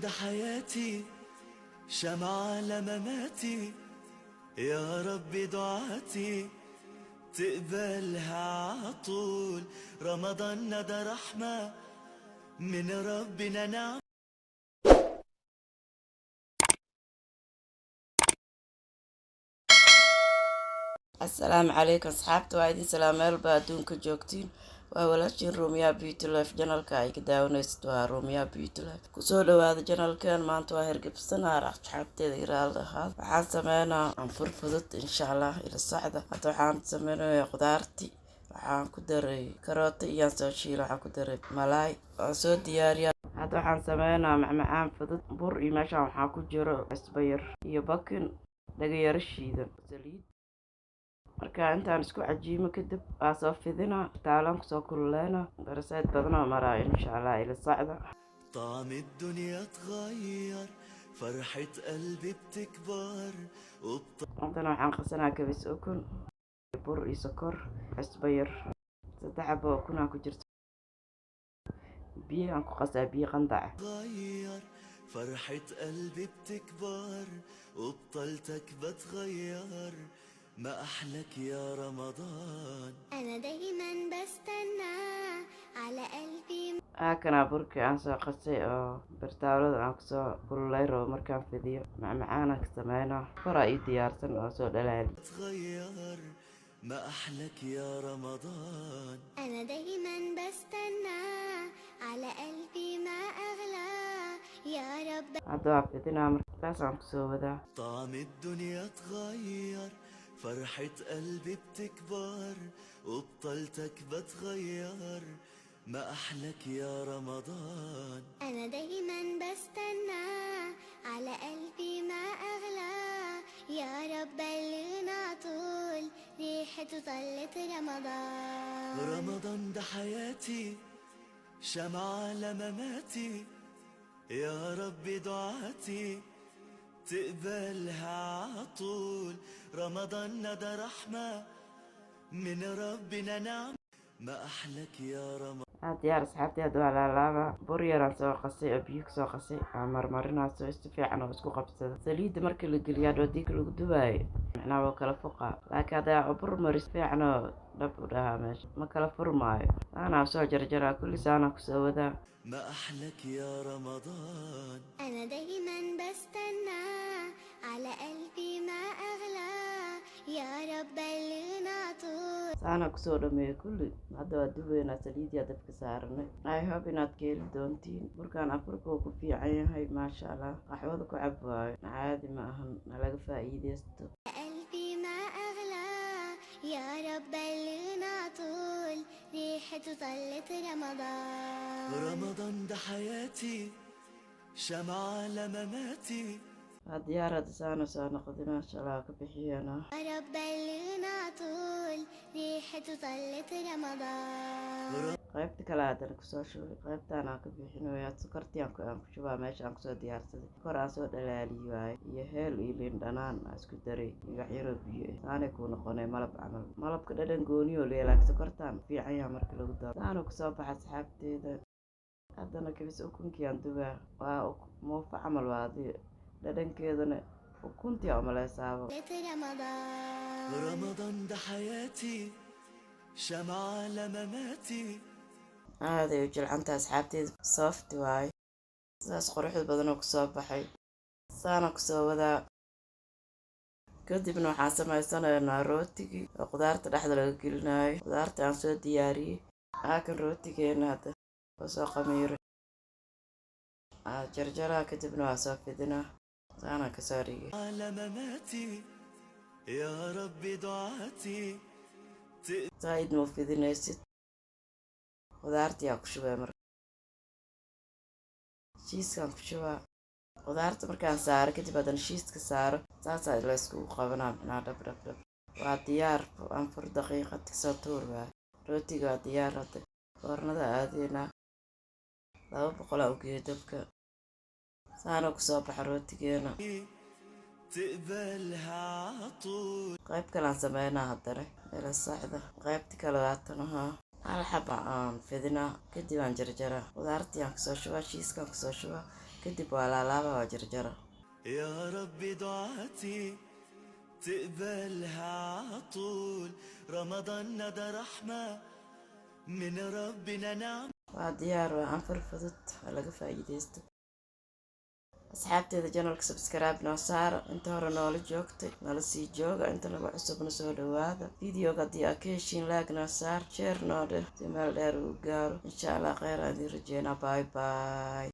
ده حياتي شمعة لمماتي، يا رب دعاتي تقبلها عطول. رمضان ده رحمة من ربنا نعم. السلام عليكم أصحابتي وعيدين سلام ميلبا أدونك جوجتين وولاشين روميا بيوتي لايف جنالكا ay ka daawanaysid waa Roomia Beauty Life kusoo dhawaada janalkan maanta waa hergebsanaa asxaabteeda iraal ahaad waxaan sameynaa anfur fudud insha Allah ila socda hadda waxaan sameynayaa qudaarti waxaan ku daray karooto iyo soo shiil waxaan ku daray malaay oo soo diyaariya hadda waxaan sameynaa macmacaan fudud bur iyo meesha waxaa ku jiro isbayr iyo bakin laga yara shiidan saliid marka intaan isku cajiimo kadib waa soo fidina taalan kusoo kululeena barasayd badan oo maraa insha Allah ila socda. طعم الدنيا اتغير، فرحة قلبي بتكبر haddana waxaan qasanaa kabis ukun bur iyo sokor isbayr saddex xabo ukunaa ku jirta biyo aan ku qasaa biyo qandac غير فرحة قلبي بتكبر وبطلتك بتغير. ما أحلك يا رمضان، أنا دايما بستنى على قلبي. هاكنا burkii aan soo qasay oo bartaawlada aan kusoo kululay rabo markaan fidiyo macmacaana ka sameynaa koraa ii diyaarsan oo soo dhalaali تغير. ما أحلك يا رمضان، أنا دايما بستنى على قلبي ما أغلى يا رب. hadda waa fidinaa markaasaan kusoo wadaa طعم الدنيا اتغير، فرحة قلبي بتكبر وبطلتك بتغير. ما أحلك يا رمضان، أنا دايما بستنى على قلبي ما أغلى يا رب بلغنا طول ريحته طلت رمضان. رمضان ده حياتي شمعة لمماتي، يا رب دعاتي تقبلها عطول. رمضان ده رحمة من ربنا نعم. ما أحلك يا رمضان. diyaar asxaabtii hadda waa laalaaba bur yaraan soo qasay oo biyo kasoo qasay aan marmarinaa soo si fiican oo isku qabsada saliidda markii la geliyo hadhow diig lagu dubaayo macnaa waa kala fuqaa laakiin haddaa bur maris fiican oo dhab u dhahaa meesha ma kala furmaayo saanaa soo jarjaraa kulli saanaa kusoo wadaa. ما أحلك يا رمضان، أنا دايما بستنى على قلبي ما أغلى يا رب بلغنا طول. saana kusoo dhameeyo kulli hadda waa dubeynaa saliidiyaa dabka saaranay I hope inaad ka heli doontiin burkaan afurka uu ku fiican yahay maasha Allah qaxwada ku cab waayo caadi ma ahan nalaga faa'iideysto. قلبي ما أغلى يا رب بلغنا طول ريحته طلت رمضان. رمضان ده حياتي شمعة لمماتي. waa diyaarada saana soo noqday maasha Allah ka bixiyana يا رب بلغنا طول ريحته طلت رمضان. qaybta kale haddana kusoo shubay qaybtaan aan ka bixinoyaa sokortii aan ku shubaa meesha aan kusoo diyaarsaday kor aan soo dhalaaliyi waayo iyo heel iyo liin dhanaan aan isku daray iyo wax yaroo biyo ah saanay kuu noqonay malab camal malabka dhadhan gooniyoo leelaaga sokortaan fiican yaha marka lagu daro saanuu kasoo baxa asxaabteeda haddana kabis ukunkii aan dubaa waa muufa camal waa adii dhadhankeedana ukuntii aa umaleysaabo. رمضان. رمضان ده حياتي شمعة لمماتي. aaday u jilcanta asxaabteeda soofti waaye sidaas quruxda badan oo kusoo baxay saana kusoo wadaa kadibna waxaan samaysanaynaa rootigii oo qudaarta dhexda laga gelinayo qudaarta aan soo diyaariyey haakan rootigeena hadda oo soo qamiiray jarjaraa kadibna waa soo fidinaa saana kasoo dhigay على مماتي يا رب دعاتي saaid ma fidinaysid qudaartii aan ku shubaa marka shiiskaan ku shubaa qudaarta markaan saaro kadib haddana shiiska saaro saasaa la iskugu qabanaa macnaa dhab dhab dhab waa diyaar anfur daqiiqad kasoo tuur waa rootiga waa diyaar hadda foornada aadeynaa 200 aan u geeyo dabka saana kusoo baxa rootigeena تقبلها عطول. qayb kale aan sameynaa haddana ila socda qaybta kale waatan ahaa hal xaba aan fidinaa kadib aan jarjaraa qudaartii aan kasoo shubaa shiiskaan kasoo shubaa kadib waa laalaaba waa jarjara. يا رب دعاتي تقبلها عطول رمضان ده رحمة من ربنا نعم waa diyaar waa anfar fudud waa laga faa'iidaysto. asxaabteeda janalka subscribe noo saara, inta hore noola joogtay nala sii jooga, inta nagu cusubna soo dhawaada. videoga haddii aa ka heshiin laag noo saar, share noo dheh si meel dheer uu gaaro. insha allah kheyr aan idin rajeynaa. bye bye.